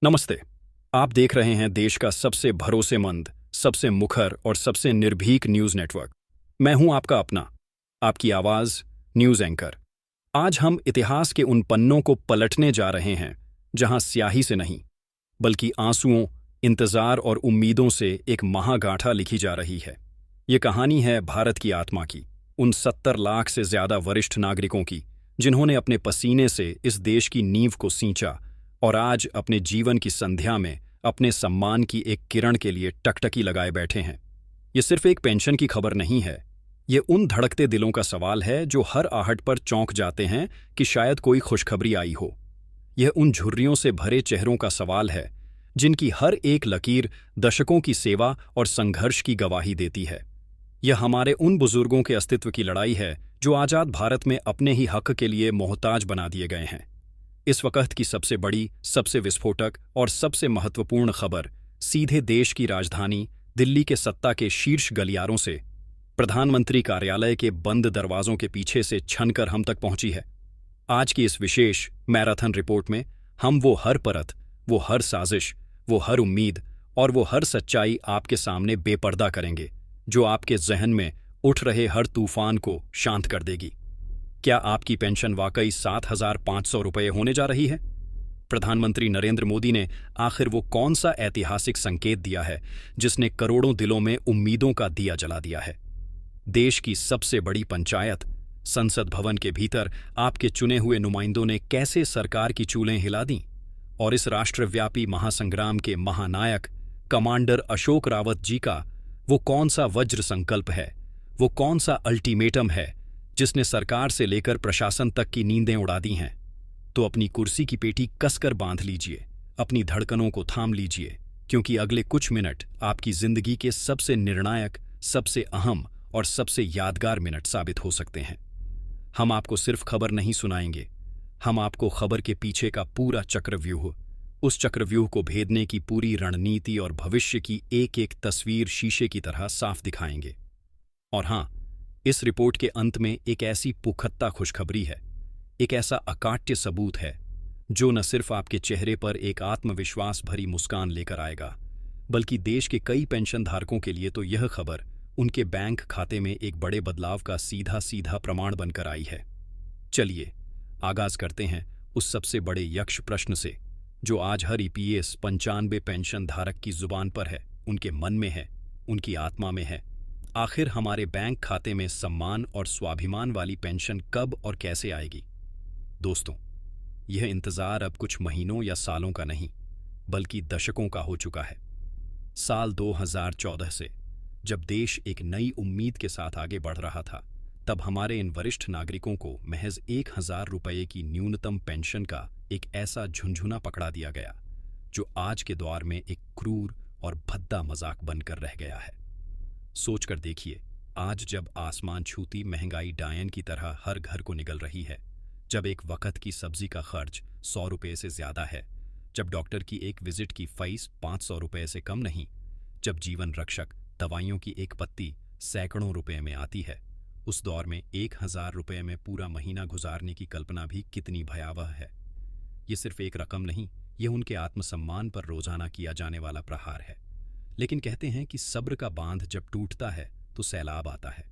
नमस्ते। आप देख रहे हैं देश का सबसे भरोसेमंद, सबसे मुखर और सबसे निर्भीक न्यूज़ नेटवर्क। मैं हूं आपका अपना, आपकी आवाज़, न्यूज़ एंकर। आज हम इतिहास के उन पन्नों को पलटने जा रहे हैं जहां स्याही से नहीं, बल्कि आंसुओं, इंतज़ार और उम्मीदों से एक महागाथा लिखी जा रही है। ये कहानी है भारत की आत्मा की, उन 70 लाख से ज़्यादा वरिष्ठ नागरिकों की, जिन्होंने अपने पसीने से इस देश की नींव को सींचा और आज अपने जीवन की संध्या में अपने सम्मान की एक किरण के लिए टकटकी लगाए बैठे हैं। ये सिर्फ एक पेंशन की खबर नहीं है। ये उन धड़कते दिलों का सवाल है जो हर आहट पर चौंक जाते हैं कि शायद कोई खुशखबरी आई हो। यह उन झुर्रियों से भरे चेहरों का सवाल है जिनकी हर एक लकीर दशकों की सेवा और संघर्ष की गवाही देती है। यह हमारे उन बुजुर्गों के अस्तित्व की लड़ाई है जो आज़ाद भारत में अपने ही हक के लिए मोहताज बना दिए गए हैं। इस वक्त की सबसे बड़ी, सबसे विस्फोटक और सबसे महत्वपूर्ण खबर सीधे देश की राजधानी दिल्ली के सत्ता के शीर्ष गलियारों से, प्रधानमंत्री कार्यालय के बंद दरवाजों के पीछे से छनकर हम तक पहुंची है। आज की इस विशेष मैराथन रिपोर्ट में हम वो हर परत, वो हर साजिश, वो हर उम्मीद और वो हर सच्चाई आपके सामने बेपर्दा करेंगे, जो आपके जहन में उठ रहे हर तूफान को शांत कर देगी। क्या आपकी पेंशन वाकई 7,500 रुपये होने जा रही है? प्रधानमंत्री नरेंद्र मोदी ने आखिर वो कौन सा ऐतिहासिक संकेत दिया है जिसने करोड़ों दिलों में उम्मीदों का दिया जला दिया है? देश की सबसे बड़ी पंचायत, संसद भवन के भीतर आपके चुने हुए नुमाइंदों ने कैसे सरकार की चूलें हिला दी? और इस राष्ट्रव्यापी महासंग्राम के महानायक कमांडर अशोक रावत जी का वो कौन सा वज्र संकल्प है, वो कौन सा अल्टीमेटम है जिसने सरकार से लेकर प्रशासन तक की नींदें उड़ा दी हैं? तो अपनी कुर्सी की पेटी कसकर बांध लीजिए, अपनी धड़कनों को थाम लीजिए, क्योंकि अगले कुछ मिनट आपकी जिंदगी के सबसे निर्णायक, सबसे अहम और सबसे यादगार मिनट साबित हो सकते हैं। हम आपको सिर्फ खबर नहीं सुनाएंगे, हम आपको खबर के पीछे का पूरा चक्रव्यूह, उस चक्रव्यूह को भेदने की पूरी रणनीति और भविष्य की एक एक तस्वीर शीशे की तरह साफ दिखाएंगे। और हाँ, इस रिपोर्ट के अंत में एक ऐसी पुख्ता खुशखबरी है, एक ऐसा अकाट्य सबूत है जो न सिर्फ आपके चेहरे पर एक आत्मविश्वास भरी मुस्कान लेकर आएगा, बल्कि देश के कई पेंशनधारकों के लिए तो यह खबर उनके बैंक खाते में एक बड़े बदलाव का सीधा सीधा प्रमाण बनकर आई है। चलिए आगाज करते हैं उस सबसे बड़े यक्ष प्रश्न से जो आज हर ईपीएस 95 पेंशन धारक की जुबान पर है, उनके मन में है, उनकी आत्मा में है। आखिर हमारे बैंक खाते में सम्मान और स्वाभिमान वाली पेंशन कब और कैसे आएगी? दोस्तों, यह इंतजार अब कुछ महीनों या सालों का नहीं, बल्कि दशकों का हो चुका है। साल 2014 से, जब देश एक नई उम्मीद के साथ आगे बढ़ रहा था, तब हमारे इन वरिष्ठ नागरिकों को महज 1,000 रुपये की न्यूनतम पेंशन का एक ऐसा झुंझुना पकड़ा दिया गया जो आज के दौर में एक क्रूर और भद्दा मजाक बनकर रह गया है। सोचकर देखिए, आज जब आसमान छूती महंगाई डायन की तरह हर घर को निगल रही है, जब एक वक्त की सब्जी का खर्च 100 रुपये से ज्यादा है, जब डॉक्टर की एक विजिट की फीस 500 रुपये से कम नहीं, जब जीवन रक्षक दवाइयों की एक पत्ती सैकड़ों रुपये में आती है, उस दौर में 1,000 रुपये में पूरा महीना गुजारने की कल्पना भी कितनी भयावह है। ये सिर्फ एक रकम नहीं, यह उनके आत्मसम्मान पर रोजाना किया जाने वाला प्रहार है। लेकिन कहते हैं कि सब्र का बांध जब टूटता है तो सैलाब आता है।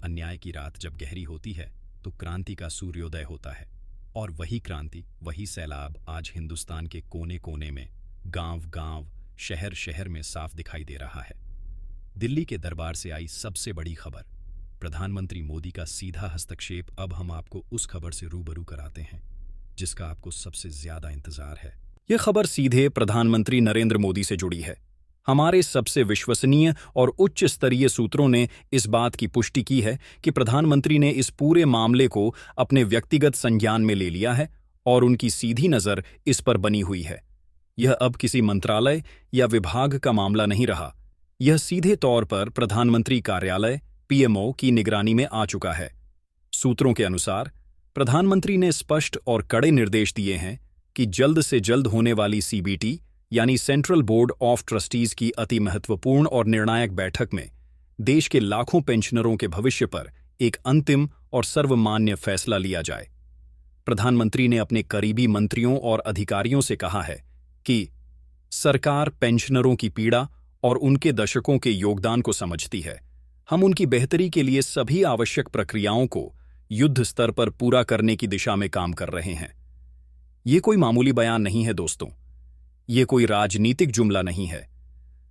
अन्याय की रात जब गहरी होती है तो क्रांति का सूर्योदय होता है। और वही क्रांति, वही सैलाब आज हिंदुस्तान के कोने कोने में, गांव गांव, शहर शहर में साफ दिखाई दे रहा है। दिल्ली के दरबार से आई सबसे बड़ी खबर, प्रधानमंत्री मोदी का सीधा हस्तक्षेप। अब हम आपको उस खबर से रूबरू कराते हैं जिसका आपको सबसे ज्यादा इंतजार है। यह खबर सीधे प्रधानमंत्री नरेंद्र मोदी से जुड़ी है। हमारे सबसे विश्वसनीय और उच्च स्तरीय सूत्रों ने इस बात की पुष्टि की है कि प्रधानमंत्री ने इस पूरे मामले को अपने व्यक्तिगत संज्ञान में ले लिया है और उनकी सीधी नज़र इस पर बनी हुई है। यह अब किसी मंत्रालय या विभाग का मामला नहीं रहा, यह सीधे तौर पर प्रधानमंत्री कार्यालय पीएमओ की निगरानी में आ चुका है। सूत्रों के अनुसार प्रधानमंत्री ने स्पष्ट और कड़े निर्देश दिए हैं कि जल्द से जल्द होने वाली सीबीटी यानी सेंट्रल बोर्ड ऑफ ट्रस्टीज की अति महत्वपूर्ण और निर्णायक बैठक में देश के लाखों पेंशनरों के भविष्य पर एक अंतिम और सर्वमान्य फैसला लिया जाए। प्रधानमंत्री ने अपने करीबी मंत्रियों और अधिकारियों से कहा है कि सरकार पेंशनरों की पीड़ा और उनके दशकों के योगदान को समझती है। हम उनकी बेहतरी के लिए सभी आवश्यक प्रक्रियाओं को युद्ध स्तर पर पूरा करने की दिशा में काम कर रहे हैं। ये कोई मामूली बयान नहीं है दोस्तों, ये कोई राजनीतिक जुमला नहीं है।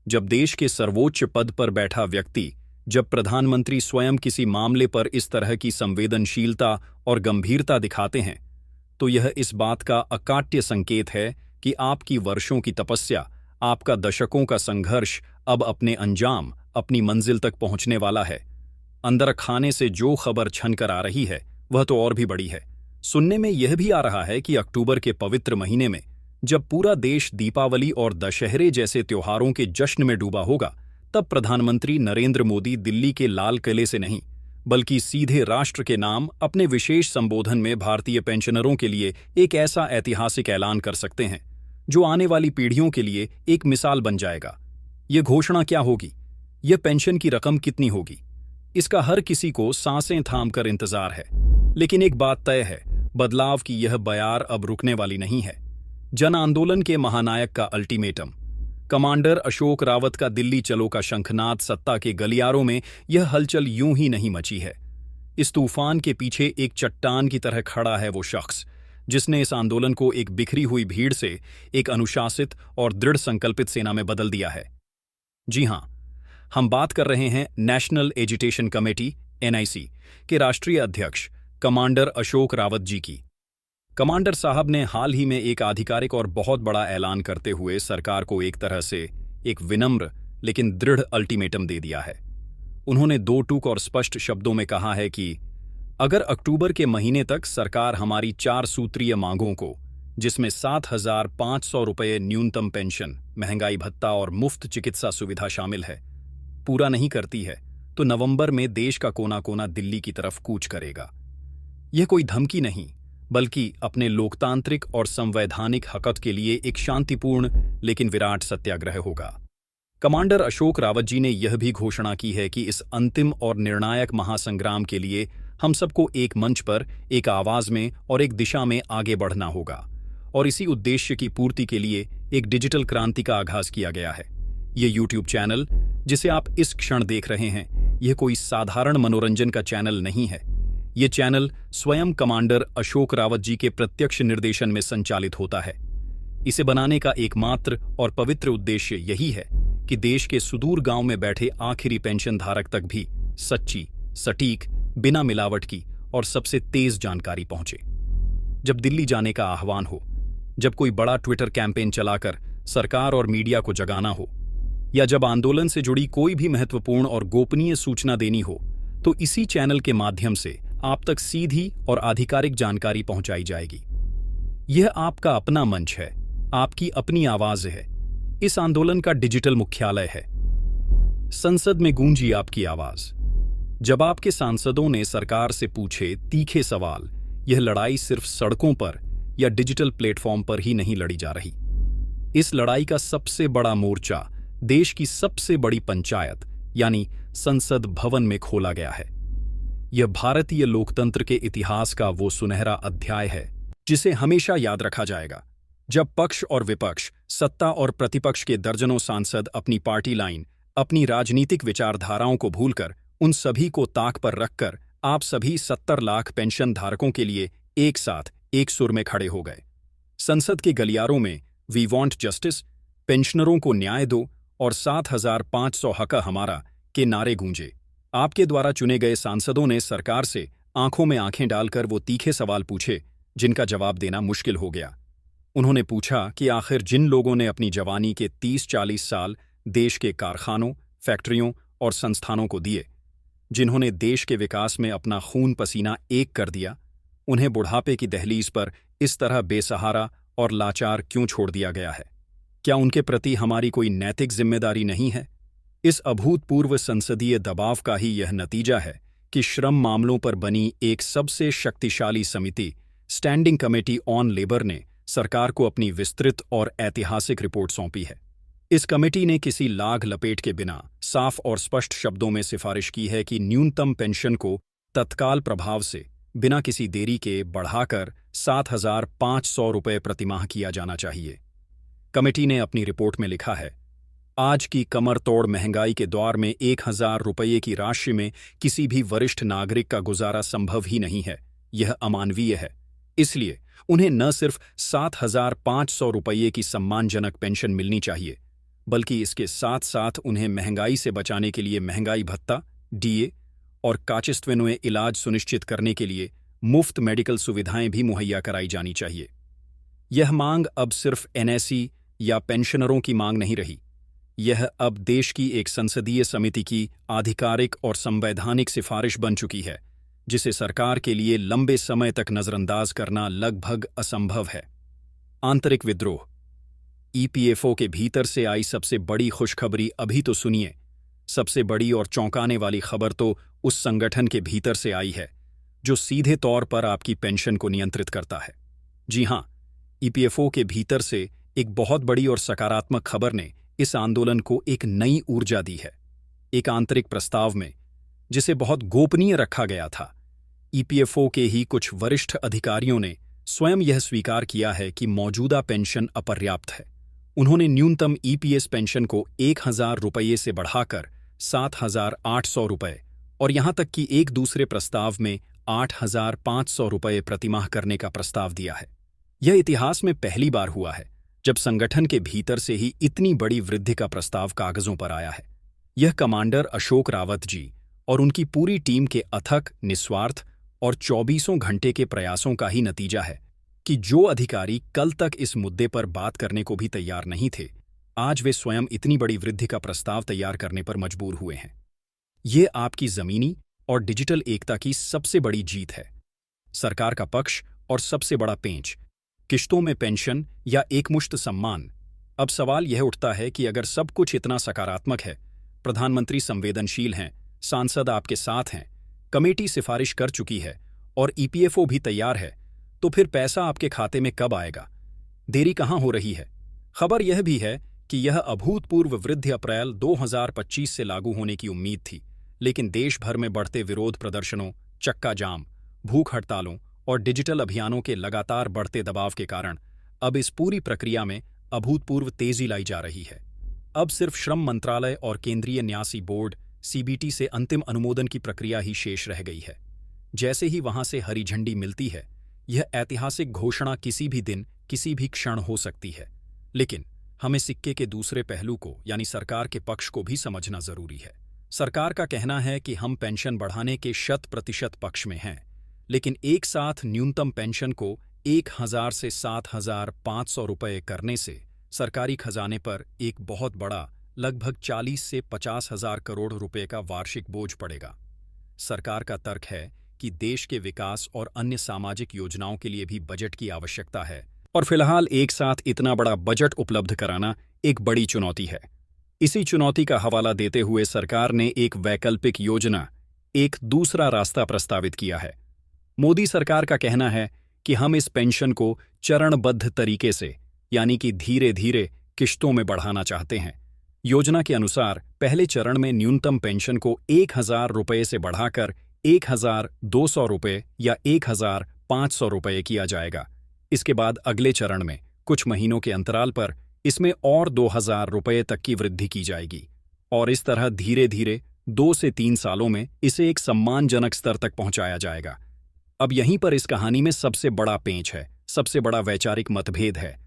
जब देश के सर्वोच्च पद पर बैठा व्यक्ति, जब प्रधानमंत्री स्वयं किसी मामले पर इस तरह की संवेदनशीलता और गंभीरता दिखाते हैं, तो यह इस बात का अकाट्य संकेत है कि आपकी वर्षों की तपस्या, आपका दशकों का संघर्ष अब अपने अंजाम, अपनी मंजिल तक पहुंचने वाला है। अंदर खाने से जो खबर छनकर आ रही है वह तो और भी बड़ी है। सुनने में यह भी आ रहा है कि अक्टूबर के पवित्र महीने में, जब पूरा देश दीपावली और दशहरे जैसे त्योहारों के जश्न में डूबा होगा, तब प्रधानमंत्री नरेंद्र मोदी दिल्ली के लाल किले से नहीं, बल्कि सीधे राष्ट्र के नाम अपने विशेष संबोधन में भारतीय पेंशनरों के लिए एक ऐसा ऐतिहासिक ऐलान कर सकते हैं जो आने वाली पीढ़ियों के लिए एक मिसाल बन जाएगा। यह घोषणा क्या होगी, यह पेंशन की रकम कितनी होगी, इसका हर किसी को सांसें थाम कर इंतजार है। लेकिन एक बात तय है, बदलाव की यह बयार अब रुकने वाली नहीं है। जन आंदोलन के महानायक का अल्टीमेटम, कमांडर अशोक रावत का दिल्ली चलो का शंखनाद, सत्ता के गलियारों में यह हलचल यूं ही नहीं मची है। इस तूफान के पीछे एक चट्टान की तरह खड़ा है वो शख्स जिसने इस आंदोलन को एक बिखरी हुई भीड़ से एक अनुशासित और दृढ़ संकल्पित सेना में बदल दिया है। जी हां, हम बात कर रहे हैं नेशनल एजिटेशन कमेटी (NIC) के राष्ट्रीय अध्यक्ष कमांडर अशोक रावत जी की। कमांडर साहब ने हाल ही में एक आधिकारिक और बहुत बड़ा ऐलान करते हुए सरकार को एक तरह से एक विनम्र लेकिन दृढ़ अल्टीमेटम दे दिया है। उन्होंने दो टूक और स्पष्ट शब्दों में कहा है कि अगर अक्टूबर के महीने तक सरकार हमारी 4 सूत्रीय मांगों को, जिसमें 7,500 रुपये न्यूनतम पेंशन, महंगाई भत्ता और मुफ्त चिकित्सा सुविधा शामिल है, पूरा नहीं करती है, तो नवंबर में देश का कोना कोना दिल्ली की तरफ कूच करेगा। यह कोई धमकी नहीं, बल्कि अपने लोकतांत्रिक और संवैधानिक हक के लिए एक शांतिपूर्ण लेकिन विराट सत्याग्रह होगा। कमांडर अशोक रावत जी ने यह भी घोषणा की है कि इस अंतिम और निर्णायक महासंग्राम के लिए हम सबको एक मंच पर, एक आवाज में और एक दिशा में आगे बढ़ना होगा, और इसी उद्देश्य की पूर्ति के लिए एक डिजिटल क्रांति का आगाज किया गया है। ये यूट्यूब चैनल जिसे आप इस क्षण देख रहे हैं, यह कोई साधारण मनोरंजन का चैनल नहीं है। ये चैनल स्वयं कमांडर अशोक रावत जी के प्रत्यक्ष निर्देशन में संचालित होता है। इसे बनाने का एकमात्र और पवित्र उद्देश्य यही है कि देश के सुदूर गांव में बैठे आखिरी पेंशन धारक तक भी सच्ची, सटीक, बिना मिलावट की और सबसे तेज जानकारी पहुंचे। जब दिल्ली जाने का आह्वान हो, जब कोई बड़ा ट्विटर कैंपेन चलाकर सरकार और मीडिया को जगाना हो, या जब आंदोलन से जुड़ी कोई भी महत्वपूर्ण और गोपनीय सूचना देनी हो, तो इसी चैनल के माध्यम से आप तक सीधी और आधिकारिक जानकारी पहुंचाई जाएगी। यह आपका अपना मंच है, आपकी अपनी आवाज है, इस आंदोलन का डिजिटल मुख्यालय है। संसद में गूंजी आपकी आवाज। जब आपके सांसदों ने सरकार से पूछे तीखे सवाल, यह लड़ाई सिर्फ सड़कों पर या डिजिटल प्लेटफॉर्म पर ही नहीं लड़ी जा रही। इस लड़ाई का सबसे बड़ा मोर्चा देश की सबसे बड़ी पंचायत यानी संसद भवन में खोला गया है। यह भारतीय लोकतंत्र के इतिहास का वो सुनहरा अध्याय है जिसे हमेशा याद रखा जाएगा, जब पक्ष और विपक्ष, सत्ता और प्रतिपक्ष के दर्जनों सांसद अपनी पार्टी लाइन, अपनी राजनीतिक विचारधाराओं को भूलकर, उन सभी को ताक पर रखकर आप सभी 70 लाख पेंशन धारकों के लिए एक साथ एक सुर में खड़े हो गए। संसद के गलियारों में वी वॉन्ट जस्टिस, पेंशनरों को न्याय दो और 7,500 हक हमारा के नारे गूंजे। आपके द्वारा चुने गए सांसदों ने सरकार से आंखों में आंखें डालकर वो तीखे सवाल पूछे जिनका जवाब देना मुश्किल हो गया। उन्होंने पूछा कि आखिर जिन लोगों ने अपनी जवानी के 30-40 साल देश के कारखानों, फैक्ट्रियों और संस्थानों को दिए, जिन्होंने देश के विकास में अपना खून पसीना एक कर दिया, उन्हें बुढ़ापे की दहलीज पर इस तरह बेसहारा और लाचार क्यों छोड़ दिया गया है? क्या उनके प्रति हमारी कोई नैतिक जिम्मेदारी नहीं है? इस अभूतपूर्व संसदीय दबाव का ही यह नतीजा है कि श्रम मामलों पर बनी एक सबसे शक्तिशाली समिति, स्टैंडिंग कमेटी ऑन लेबर, ने सरकार को अपनी विस्तृत और ऐतिहासिक रिपोर्ट सौंपी है। इस कमेटी ने किसी लाग लपेट के बिना साफ और स्पष्ट शब्दों में सिफारिश की है कि न्यूनतम पेंशन को तत्काल प्रभाव से बिना किसी देरी के बढ़ाकर 7,500 रुपये प्रतिमाह किया जाना चाहिए। कमेटी ने अपनी रिपोर्ट में लिखा है, आज की कमर तोड़ महंगाई के दौर में 1,000 रुपये की राशि में किसी भी वरिष्ठ नागरिक का गुजारा संभव ही नहीं है। यह अमानवीय है। इसलिए उन्हें न सिर्फ 7,500 रुपये की सम्मानजनक पेंशन मिलनी चाहिए, बल्कि इसके साथ साथ उन्हें महंगाई से बचाने के लिए महंगाई भत्ता, डीए और काचित्वनुय इलाज सुनिश्चित करने के लिए मुफ्त मेडिकल सुविधाएं भी मुहैया कराई जानी चाहिए। यह मांग अब सिर्फ एनएसी या पेंशनरों की मांग नहीं रही। यह अब देश की एक संसदीय समिति की आधिकारिक और संवैधानिक सिफारिश बन चुकी है, जिसे सरकार के लिए लंबे समय तक नजरअंदाज करना लगभग असंभव है। आंतरिक विद्रोह। ईपीएफओ के भीतर से आई सबसे बड़ी खुशखबरी अभी तो सुनिए। सबसे बड़ी और चौंकाने वाली खबर तो उस संगठन के भीतर से आई है जो सीधे तौर पर आपकी पेंशन को नियंत्रित करता है। जी हां, ईपीएफओ के भीतर से एक बहुत बड़ी और सकारात्मक खबर ने इस आंदोलन को एक नई ऊर्जा दी है। एक आंतरिक प्रस्ताव में, जिसे बहुत गोपनीय रखा गया था, ईपीएफओ के ही कुछ वरिष्ठ अधिकारियों ने स्वयं यह स्वीकार किया है कि मौजूदा पेंशन अपर्याप्त है। उन्होंने न्यूनतम ईपीएस पेंशन को 1,000 रुपये से बढ़ाकर 7,800 रुपये और यहां तक कि एक दूसरे प्रस्ताव में 8,500 रुपये प्रतिमाह करने का प्रस्ताव दिया है। यह इतिहास में पहली बार हुआ है जब संगठन के भीतर से ही इतनी बड़ी वृद्धि का प्रस्ताव कागजों पर आया है। यह कमांडर अशोक रावत जी और उनकी पूरी टीम के अथक, निस्वार्थ और 24 घंटे के प्रयासों का ही नतीजा है कि जो अधिकारी कल तक इस मुद्दे पर बात करने को भी तैयार नहीं थे, आज वे स्वयं इतनी बड़ी वृद्धि का प्रस्ताव तैयार करने पर मजबूर हुए हैं। ये आपकी जमीनी और डिजिटल एकता की सबसे बड़ी जीत है। सरकार का पक्ष और सबसे बड़ा पेंच, किश्तों में पेंशन या एकमुश्त सम्मान। अब सवाल यह उठता है कि अगर सब कुछ इतना सकारात्मक है, प्रधानमंत्री संवेदनशील हैं, सांसद आपके साथ हैं, कमेटी सिफारिश कर चुकी है और ईपीएफओ भी तैयार है, तो फिर पैसा आपके खाते में कब आएगा? देरी कहां हो रही है? खबर यह भी है कि यह अभूतपूर्व वृद्धि अप्रैल 2025 से लागू होने की उम्मीद थी, लेकिन देश भर में बढ़ते विरोध प्रदर्शनों, चक्का जाम, भूख हड़तालों और डिजिटल अभियानों के लगातार बढ़ते दबाव के कारण अब इस पूरी प्रक्रिया में अभूतपूर्व तेजी लाई जा रही है। अब सिर्फ श्रम मंत्रालय और केंद्रीय न्यासी बोर्ड सीबीटी से अंतिम अनुमोदन की प्रक्रिया ही शेष रह गई है। जैसे ही वहां से हरी झंडी मिलती है, यह ऐतिहासिक घोषणा किसी भी दिन, किसी भी क्षण हो सकती है। लेकिन हमें सिक्के के दूसरे पहलू को, यानी सरकार के पक्ष को भी समझना जरूरी है। सरकार का कहना है कि हम पेंशन बढ़ाने के 100% पक्ष में हैं, लेकिन एक साथ न्यूनतम पेंशन को 1,000 से 7,500 रुपये करने से सरकारी खजाने पर एक बहुत बड़ा, लगभग 40 से 50,000 करोड़ रुपए का वार्षिक बोझ पड़ेगा। सरकार का तर्क है कि देश के विकास और अन्य सामाजिक योजनाओं के लिए भी बजट की आवश्यकता है, और फिलहाल एक साथ इतना बड़ा बजट उपलब्ध कराना एक बड़ी चुनौती है। इसी चुनौती का हवाला देते हुए सरकार ने एक वैकल्पिक योजना, एक दूसरा रास्ता प्रस्तावित किया है। मोदी सरकार का कहना है कि हम इस पेंशन को चरणबद्ध तरीके से, यानी कि धीरे धीरे किश्तों में बढ़ाना चाहते हैं। योजना के अनुसार पहले चरण में न्यूनतम पेंशन को 1,000 रुपये से बढ़ाकर 1,200 रुपये या 1,500 रुपये किया जाएगा। इसके बाद अगले चरण में कुछ महीनों के अंतराल पर इसमें और 2,000 रुपये तक की वृद्धि की जाएगी, और इस तरह धीरे धीरे 2 से 3 सालों में इसे एक सम्मानजनक स्तर तक पहुंचाया जाएगा। अब यहीं पर इस कहानी में सबसे बड़ा पेंच है, सबसे बड़ा वैचारिक मतभेद है।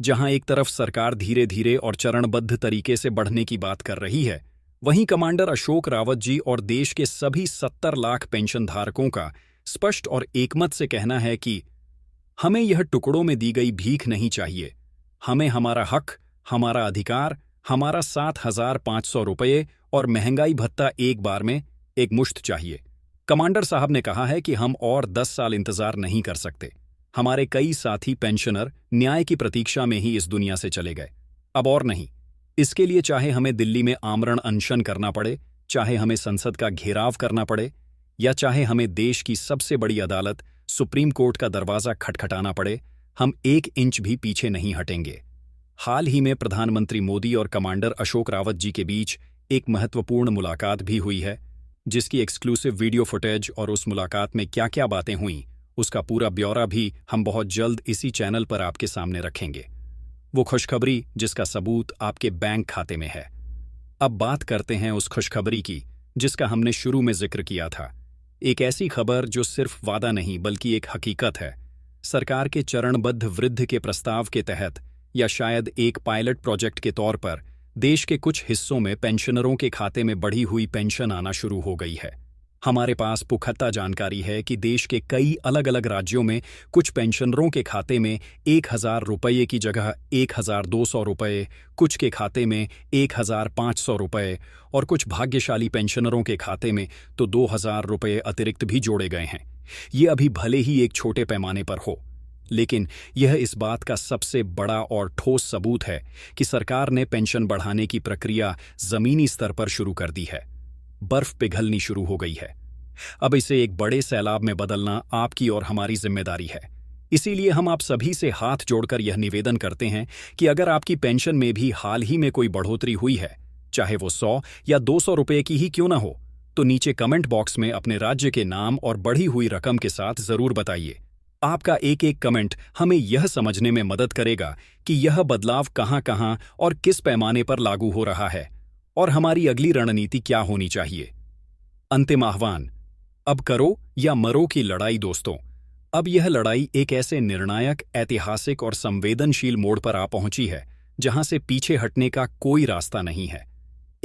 जहां एक तरफ सरकार धीरे धीरे और चरणबद्ध तरीके से बढ़ने की बात कर रही है, वहीं कमांडर अशोक रावत जी और देश के सभी 70 लाख पेंशनधारकों का स्पष्ट और एकमत से कहना है कि हमें यह टुकड़ों में दी गई भीख नहीं चाहिए। हमें हमारा हक, हमारा अधिकार, हमारा 7,500 रुपये और महंगाई भत्ता एक बार में, एक मुश्त चाहिए। कमांडर साहब ने कहा है कि हम और 10 साल इंतजार नहीं कर सकते। हमारे कई साथी पेंशनर न्याय की प्रतीक्षा में ही इस दुनिया से चले गए, अब और नहीं। इसके लिए चाहे हमें दिल्ली में आमरण अनशन करना पड़े, चाहे हमें संसद का घेराव करना पड़े, या चाहे हमें देश की सबसे बड़ी अदालत सुप्रीम कोर्ट का दरवाजा खटखटाना पड़े, हम 1 इंच भी पीछे नहीं हटेंगे। हाल ही में प्रधानमंत्री मोदी और कमांडर अशोक रावत जी के बीच एक महत्वपूर्ण मुलाकात भी हुई है, जिसकी एक्सक्लूसिव वीडियो फुटेज और उस मुलाकात में क्या क्या बातें हुईं, उसका पूरा ब्यौरा भी हम बहुत जल्द इसी चैनल पर आपके सामने रखेंगे। वो खुशखबरी जिसका सबूत आपके बैंक खाते में है। अब बात करते हैं उस खुशखबरी की जिसका हमने शुरू में जिक्र किया था। एक ऐसी खबर जो सिर्फ वादा नहीं बल्कि एक हकीकत है। सरकार के चरणबद्ध वृद्धि के प्रस्ताव के तहत या शायद एक पायलट प्रोजेक्ट के तौर पर देश के कुछ हिस्सों में पेंशनरों के खाते में बढ़ी हुई पेंशन आना शुरू हो गई है। हमारे पास पुख्ता जानकारी है कि देश के कई अलग अलग राज्यों में कुछ पेंशनरों के खाते में 1,000 रुपये की जगह 1,200 रुपये, कुछ के खाते में 1,500 रुपये और कुछ भाग्यशाली पेंशनरों के खाते में तो 2,000 रुपये अतिरिक्त भी जोड़े गए हैं। ये अभी भले ही एक छोटे पैमाने पर हो, लेकिन यह इस बात का सबसे बड़ा और ठोस सबूत है कि सरकार ने पेंशन बढ़ाने की प्रक्रिया जमीनी स्तर पर शुरू कर दी है। बर्फ पिघलनी शुरू हो गई है। अब इसे एक बड़े सैलाब में बदलना आपकी और हमारी जिम्मेदारी है। इसीलिए हम आप सभी से हाथ जोड़कर यह निवेदन करते हैं कि अगर आपकी पेंशन में भी हाल ही में कोई बढ़ोतरी हुई है, चाहे वो 100 या 200 रुपये की ही क्यों ना हो, तो नीचे कमेंट बॉक्स में अपने राज्य के नाम और बढ़ी हुई रकम के साथ जरूर बताइए। आपका एक एक कमेंट हमें यह समझने में मदद करेगा कि यह बदलाव कहां-कहां और किस पैमाने पर लागू हो रहा है और हमारी अगली रणनीति क्या होनी चाहिए। अंतिम आह्वान, अब करो या मरो की लड़ाई दोस्तों। अब यह लड़ाई एक ऐसे निर्णायक, ऐतिहासिक और संवेदनशील मोड़ पर आ पहुंची है जहां से पीछे हटने का कोई रास्ता नहीं है।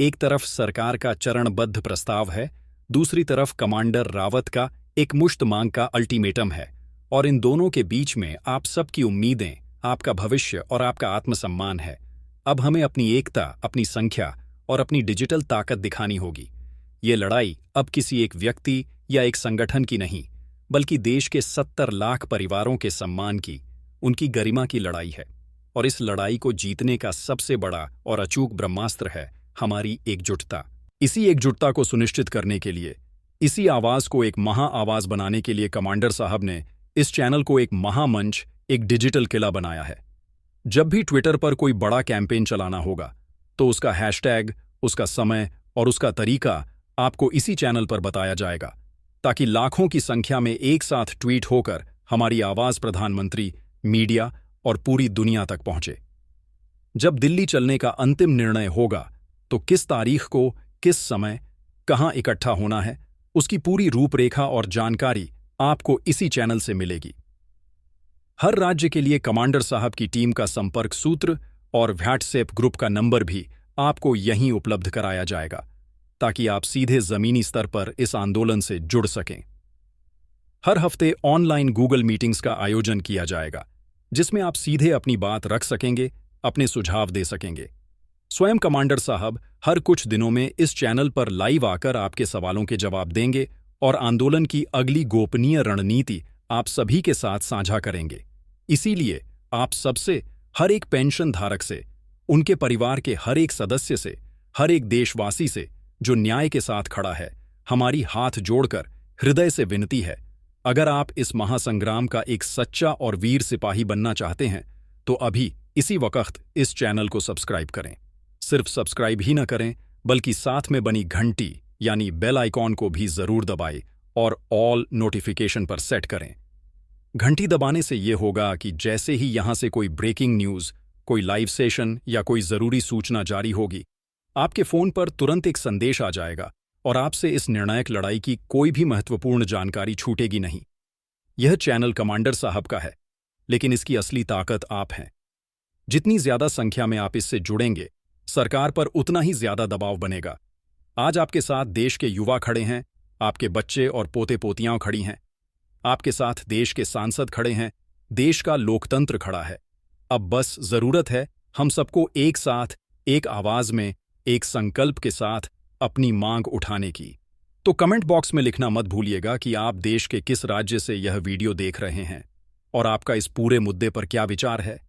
एक तरफ सरकार का चरणबद्ध प्रस्ताव है, दूसरी तरफ कमांडर रावत का एक मुश्त मांग का अल्टीमेटम है, और इन दोनों के बीच में आप सबकी उम्मीदें, आपका भविष्य और आपका आत्मसम्मान है। अब हमें अपनी एकता, अपनी संख्या और अपनी डिजिटल ताकत दिखानी होगी। ये लड़ाई अब किसी एक व्यक्ति या एक संगठन की नहीं, बल्कि देश के 70 लाख परिवारों के सम्मान की, उनकी गरिमा की लड़ाई है। और इस लड़ाई को जीतने का सबसे बड़ा और अचूक ब्रह्मास्त्र है हमारी एकजुटता। इसी एकजुटता को सुनिश्चित करने के लिए, इसी आवाज को एक महा आवाज बनाने के लिए कमांडर साहब ने इस चैनल को एक महामंच, एक डिजिटल किला बनाया है। जब भी ट्विटर पर कोई बड़ा कैंपेन चलाना होगा तो उसका हैशटैग, उसका समय और उसका तरीका आपको इसी चैनल पर बताया जाएगा, ताकि लाखों की संख्या में एक साथ ट्वीट होकर हमारी आवाज प्रधानमंत्री, मीडिया और पूरी दुनिया तक पहुंचे। जब दिल्ली चलने का अंतिम निर्णय होगा तो किस तारीख को, किस समय, कहां इकट्ठा होना है, उसकी पूरी रूपरेखा और जानकारी आपको इसी चैनल से मिलेगी। हर राज्य के लिए कमांडर साहब की टीम का संपर्क सूत्र और व्हाट्सएप ग्रुप का नंबर भी आपको यहीं उपलब्ध कराया जाएगा, ताकि आप सीधे जमीनी स्तर पर इस आंदोलन से जुड़ सकें। हर हफ्ते ऑनलाइन गूगल मीटिंग्स का आयोजन किया जाएगा, जिसमें आप सीधे अपनी बात रख सकेंगे, अपने सुझाव दे सकेंगे। स्वयं कमांडर साहब हर कुछ दिनों में इस चैनल पर लाइव आकर आपके सवालों के जवाब देंगे और आंदोलन की अगली गोपनीय रणनीति आप सभी के साथ साझा करेंगे। इसीलिए आप सबसे, हर एक पेंशन धारक से, उनके परिवार के हर एक सदस्य से, हर एक देशवासी से जो न्याय के साथ खड़ा है, हमारी हाथ जोड़कर हृदय से विनती है, अगर आप इस महासंग्राम का एक सच्चा और वीर सिपाही बनना चाहते हैं तो अभी इसी वक्त इस चैनल को सब्सक्राइब करें। सिर्फ सब्सक्राइब ही न करें, बल्कि साथ में बनी घंटी यानी बेल आइकॉन को भी जरूर दबाएं और ऑल नोटिफिकेशन पर सेट करें। घंटी दबाने से ये होगा कि जैसे ही यहां से कोई ब्रेकिंग न्यूज, कोई लाइव सेशन या कोई जरूरी सूचना जारी होगी, आपके फोन पर तुरंत एक संदेश आ जाएगा और आपसे इस निर्णायक लड़ाई की कोई भी महत्वपूर्ण जानकारी छूटेगी नहीं। यह चैनल कमांडर साहब का है, लेकिन इसकी असली ताकत आप हैं। जितनी ज्यादा संख्या में आप इससे जुड़ेंगे, सरकार पर उतना ही ज्यादा दबाव बनेगा। आज आपके साथ देश के युवा खड़े हैं, आपके बच्चे और पोते पोतियां खड़ी हैं, आपके साथ देश के सांसद खड़े हैं, देश का लोकतंत्र खड़ा है। अब बस जरूरत है हम सबको एक साथ, एक आवाज में, एक संकल्प के साथ अपनी मांग उठाने की। तो कमेंट बॉक्स में लिखना मत भूलिएगा कि आप देश के किस राज्य से यह वीडियो देख रहे हैं और आपका इस पूरे मुद्दे पर क्या विचार है।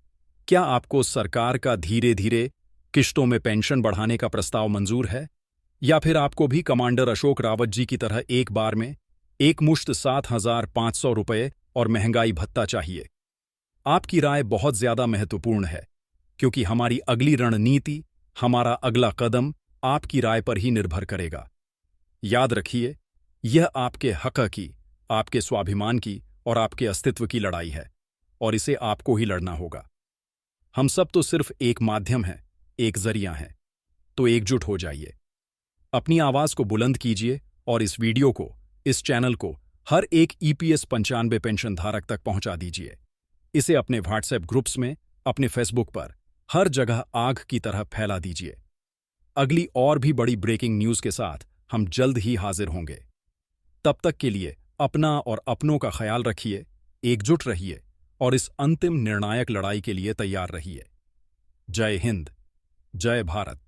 क्या आपको सरकार का धीरे धीरे किश्तों में पेंशन बढ़ाने का प्रस्ताव मंजूर है, या फिर आपको भी कमांडर अशोक रावत जी की तरह एक बार में एक मुश्त 7,500 रुपये और महंगाई भत्ता चाहिए? आपकी राय बहुत ज्यादा महत्वपूर्ण है, क्योंकि हमारी अगली रणनीति, हमारा अगला कदम आपकी राय पर ही निर्भर करेगा। याद रखिए, यह आपके हक की, आपके स्वाभिमान की और आपके अस्तित्व की लड़ाई है, और इसे आपको ही लड़ना होगा। हम सब तो सिर्फ एक माध्यम हैं, एक जरिया हैं। तो एकजुट हो जाइए, अपनी आवाज को बुलंद कीजिए और इस वीडियो को, इस चैनल को हर एक ईपीएस 95 पेंशन धारक तक पहुंचा दीजिए। इसे अपने व्हाट्सएप ग्रुप्स में, अपने फेसबुक पर, हर जगह आग की तरह फैला दीजिए। अगली और भी बड़ी ब्रेकिंग न्यूज के साथ हम जल्द ही हाजिर होंगे। तब तक के लिए अपना और अपनों का ख्याल रखिए, एकजुट रहिए और इस अंतिम निर्णायक लड़ाई के लिए तैयार रहिए। जय हिंद, जय भारत।